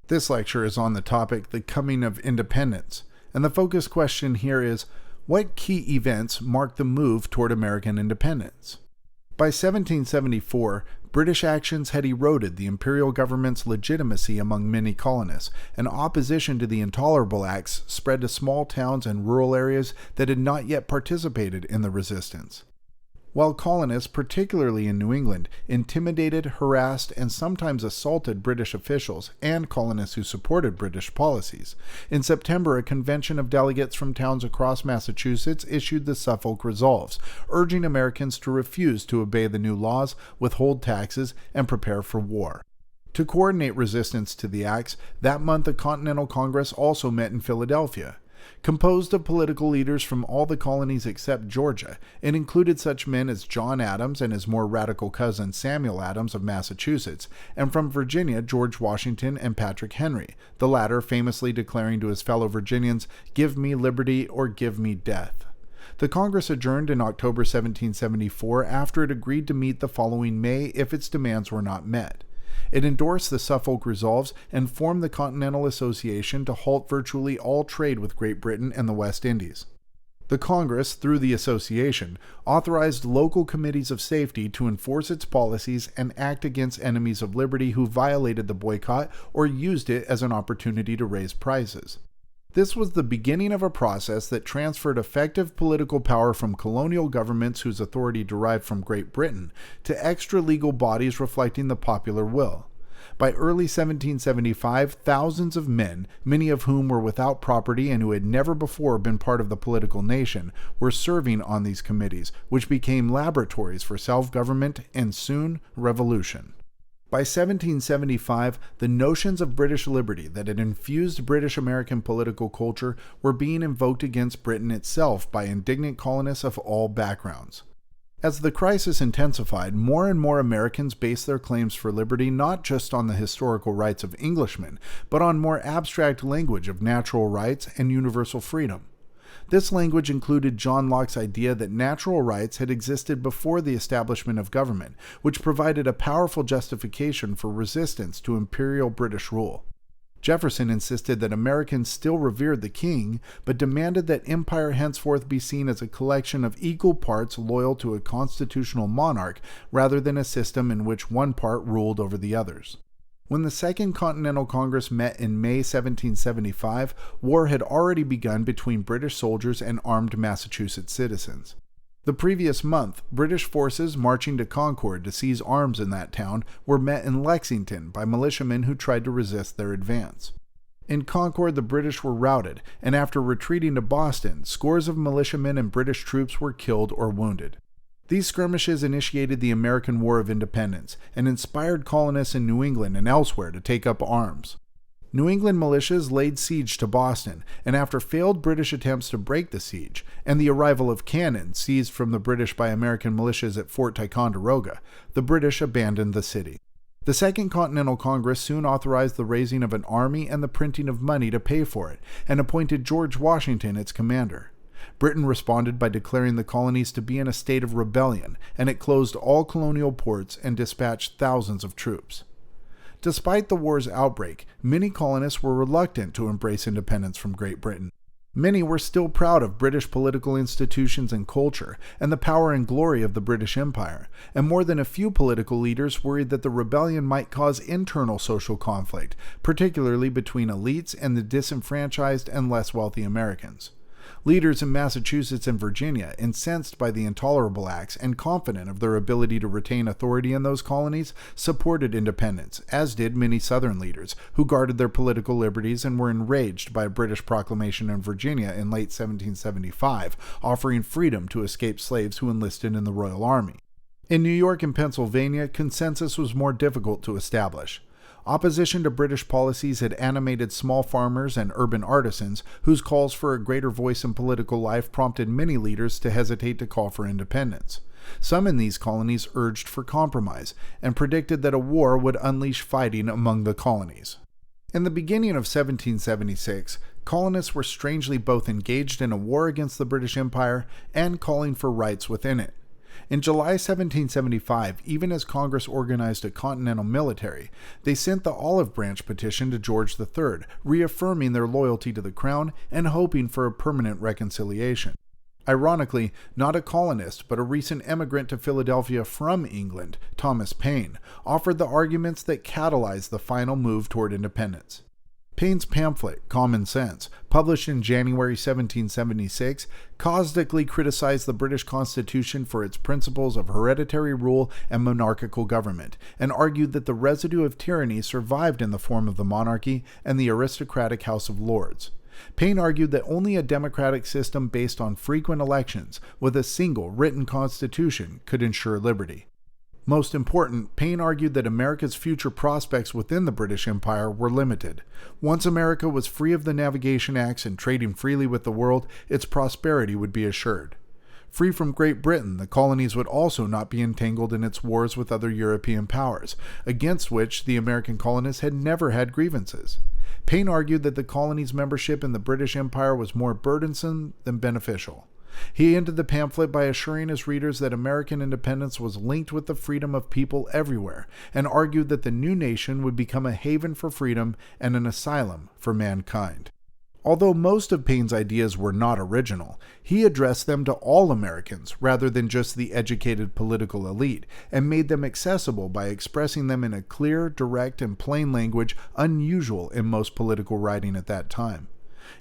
This lecture is on the topic, the coming of independence, and the focus question here is, what key events marked the move toward American independence? By 1774, British actions had eroded the imperial government's legitimacy among many colonists, and opposition to the Intolerable Acts spread to small towns and rural areas that had not yet participated in the resistance. While colonists, particularly in New England, intimidated, harassed, and sometimes assaulted British officials and colonists who supported British policies, in September a convention of delegates from towns across Massachusetts issued the Suffolk Resolves, urging Americans to refuse to obey the new laws, withhold taxes, and prepare for war. To coordinate resistance to the acts, that month a Continental Congress also met in Philadelphia. Composed of political leaders from all the colonies except Georgia, it included such men as John Adams and his more radical cousin Samuel Adams of Massachusetts, and from Virginia George Washington and Patrick Henry, the latter famously declaring to his fellow Virginians, "Give me liberty or give me death." The Congress adjourned in October 1774 after it agreed to meet the following May if its demands were not met. It endorsed the Suffolk Resolves and formed the Continental Association to halt virtually all trade with Great Britain and the West Indies. The Congress, through the association, authorized local committees of safety to enforce its policies and act against enemies of liberty who violated the boycott or used it as an opportunity to raise prices. This was the beginning of a process that transferred effective political power from colonial governments whose authority derived from Great Britain to extra-legal bodies reflecting the popular will. By early 1775, thousands of men, many of whom were without property and who had never before been part of the political nation, were serving on these committees, which became laboratories for self-government and soon revolution. By 1775, the notions of British liberty that had infused British American political culture were being invoked against Britain itself by indignant colonists of all backgrounds. As the crisis intensified, more and more Americans based their claims for liberty not just on the historical rights of Englishmen, but on more abstract language of natural rights and universal freedom. This language included John Locke's idea that natural rights had existed before the establishment of government, which provided a powerful justification for resistance to imperial British rule. Jefferson insisted that Americans still revered the king, but demanded that empire henceforth be seen as a collection of equal parts loyal to a constitutional monarch rather than a system in which one part ruled over the others. When the Second Continental Congress met in May 1775, war had already begun between British soldiers and armed Massachusetts citizens. The previous month, British forces marching to Concord to seize arms in that town were met in Lexington by militiamen who tried to resist their advance. In Concord, the British were routed, and after retreating to Boston, scores of militiamen and British troops were killed or wounded. These skirmishes initiated the American War of Independence and inspired colonists in New England and elsewhere to take up arms. New England militias laid siege to Boston, and after failed British attempts to break the siege, and the arrival of cannon seized from the British by American militias at Fort Ticonderoga, the British abandoned the city. The Second Continental Congress soon authorized the raising of an army and the printing of money to pay for it, and appointed George Washington its commander. Britain responded by declaring the colonies to be in a state of rebellion, and it closed all colonial ports and dispatched thousands of troops. Despite the war's outbreak, many colonists were reluctant to embrace independence from Great Britain. Many were still proud of British political institutions and culture, and the power and glory of the British Empire, and more than a few political leaders worried that the rebellion might cause internal social conflict, particularly between elites and the disenfranchised and less wealthy Americans. Leaders in Massachusetts and Virginia, incensed by the Intolerable Acts and confident of their ability to retain authority in those colonies, supported independence, as did many Southern leaders, who guarded their political liberties and were enraged by a British proclamation in Virginia in late 1775, offering freedom to escaped slaves who enlisted in the Royal Army. In New York and Pennsylvania, consensus was more difficult to establish. Opposition to British policies had animated small farmers and urban artisans, whose calls for a greater voice in political life prompted many leaders to hesitate to call for independence. Some in these colonies urged for compromise, and predicted that a war would unleash fighting among the colonies. In the beginning of 1776, colonists were strangely both engaged in a war against the British Empire and calling for rights within it. In July 1775, even as Congress organized a continental military, they sent the Olive Branch Petition to George III, reaffirming their loyalty to the crown and hoping for a permanent reconciliation. Ironically, not a colonist, but a recent emigrant to Philadelphia from England, Thomas Paine, offered the arguments that catalyzed the final move toward independence. Paine's pamphlet, Common Sense, published in January 1776, caustically criticized the British Constitution for its principles of hereditary rule and monarchical government, and argued that the residue of tyranny survived in the form of the monarchy and the aristocratic House of Lords. Paine argued that only a democratic system based on frequent elections, with a single written constitution, could ensure liberty. Most important, Paine argued that America's future prospects within the British Empire were limited. Once America was free of the Navigation Acts and trading freely with the world, its prosperity would be assured. Free from Great Britain, the colonies would also not be entangled in its wars with other European powers, against which the American colonists had never had grievances. Paine argued that the colony's membership in the British Empire was more burdensome than beneficial. He ended the pamphlet by assuring his readers that American independence was linked with the freedom of people everywhere, and argued that the new nation would become a haven for freedom and an asylum for mankind. Although most of Paine's ideas were not original, he addressed them to all Americans rather than just the educated political elite, and made them accessible by expressing them in a clear, direct, and plain language unusual in most political writing at that time.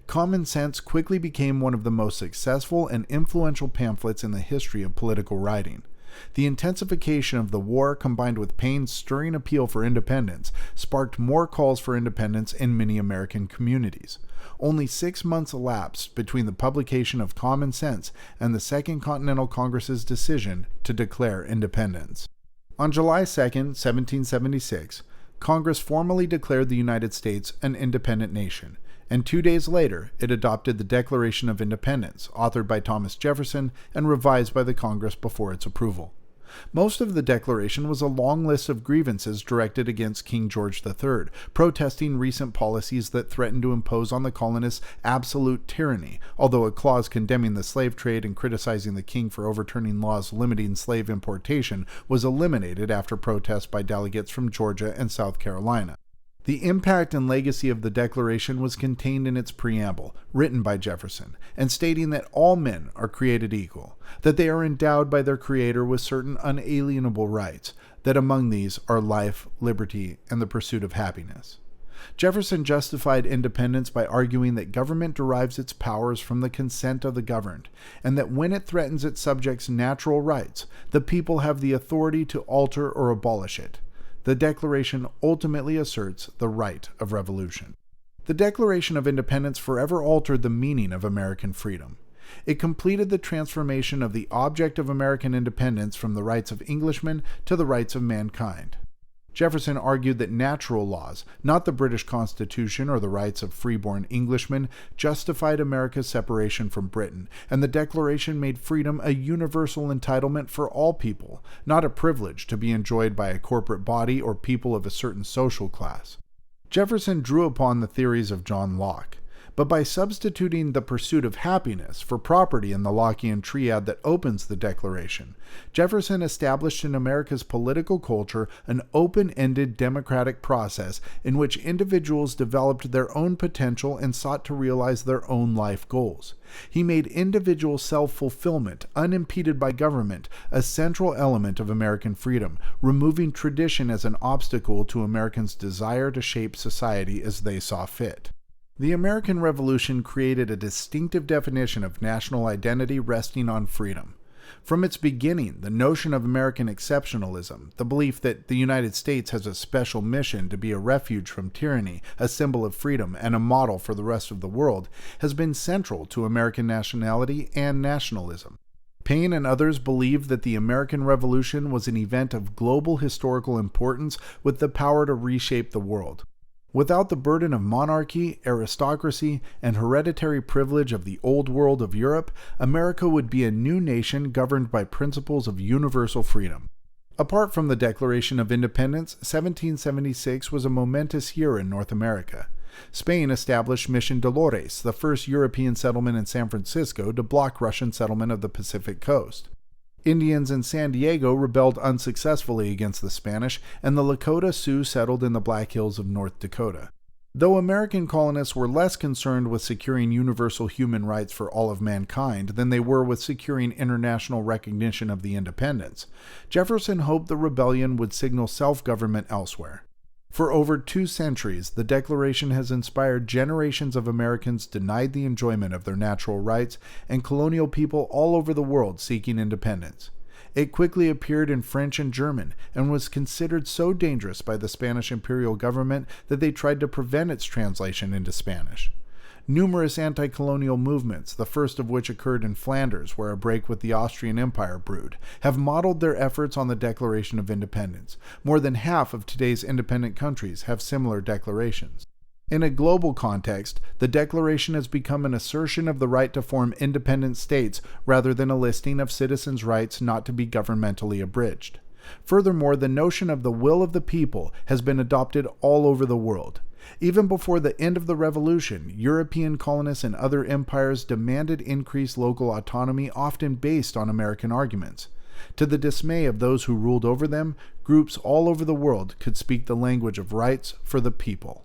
Common Sense quickly became one of the most successful and influential pamphlets in the history of political writing. The intensification of the war, combined with Paine's stirring appeal for independence, sparked more calls for independence in many American communities. Only 6 months elapsed between the publication of Common Sense and the Second Continental Congress's decision to declare independence. On July 2, 1776, Congress formally declared the United States an independent nation, and 2 days later it adopted the Declaration of Independence, authored by Thomas Jefferson and revised by the Congress before its approval. Most of the Declaration was a long list of grievances directed against King George III, protesting recent policies that threatened to impose on the colonists absolute tyranny, although a clause condemning the slave trade and criticizing the king for overturning laws limiting slave importation was eliminated after protests by delegates from Georgia and South Carolina. The impact and legacy of the Declaration was contained in its preamble, written by Jefferson, and stating that all men are created equal, that they are endowed by their Creator with certain unalienable rights, that among these are life, liberty, and the pursuit of happiness. Jefferson justified independence by arguing that government derives its powers from the consent of the governed, and that when it threatens its subjects' natural rights, the people have the authority to alter or abolish it. The Declaration ultimately asserts the right of revolution. The Declaration of Independence forever altered the meaning of American freedom. It completed the transformation of the object of American independence from the rights of Englishmen to the rights of mankind. Jefferson argued that natural laws, not the British Constitution or the rights of freeborn Englishmen, justified America's separation from Britain, and the Declaration made freedom a universal entitlement for all people, not a privilege to be enjoyed by a corporate body or people of a certain social class. Jefferson drew upon the theories of John Locke, but by substituting the pursuit of happiness for property in the Lockean triad that opens the Declaration, Jefferson established in America's political culture an open-ended democratic process in which individuals developed their own potential and sought to realize their own life goals. He made individual self-fulfillment, unimpeded by government, a central element of American freedom, removing tradition as an obstacle to Americans' desire to shape society as they saw fit. The American Revolution created a distinctive definition of national identity resting on freedom. From its beginning, the notion of American exceptionalism, the belief that the United States has a special mission to be a refuge from tyranny, a symbol of freedom, and a model for the rest of the world, has been central to American nationality and nationalism. Paine and others believed that the American Revolution was an event of global historical importance with the power to reshape the world. Without the burden of monarchy, aristocracy, and hereditary privilege of the old world of Europe, America would be a new nation governed by principles of universal freedom. Apart from the Declaration of Independence, 1776 was a momentous year in North America. Spain established Mission Dolores, the first European settlement in San Francisco, to block Russian settlement of the Pacific coast. Indians in San Diego rebelled unsuccessfully against the Spanish, and the Lakota Sioux settled in the Black Hills of North Dakota. Though American colonists were less concerned with securing universal human rights for all of mankind than they were with securing international recognition of the independence, Jefferson hoped the rebellion would signal self-government elsewhere. For over 2 centuries, the Declaration has inspired generations of Americans denied the enjoyment of their natural rights and colonial people all over the world seeking independence. It quickly appeared in French and German and was considered so dangerous by the Spanish imperial government that they tried to prevent its translation into Spanish. Numerous anti-colonial movements, the first of which occurred in Flanders, where a break with the Austrian Empire brewed, have modeled their efforts on the Declaration of Independence. More than half of today's independent countries have similar declarations. In a global context, the Declaration has become an assertion of the right to form independent states rather than a listing of citizens' rights not to be governmentally abridged. Furthermore, the notion of the will of the people has been adopted all over the world. Even before the end of the Revolution, European colonists and other empires demanded increased local autonomy, often based on American arguments. To the dismay of those who ruled over them, groups all over the world could speak the language of rights for the people.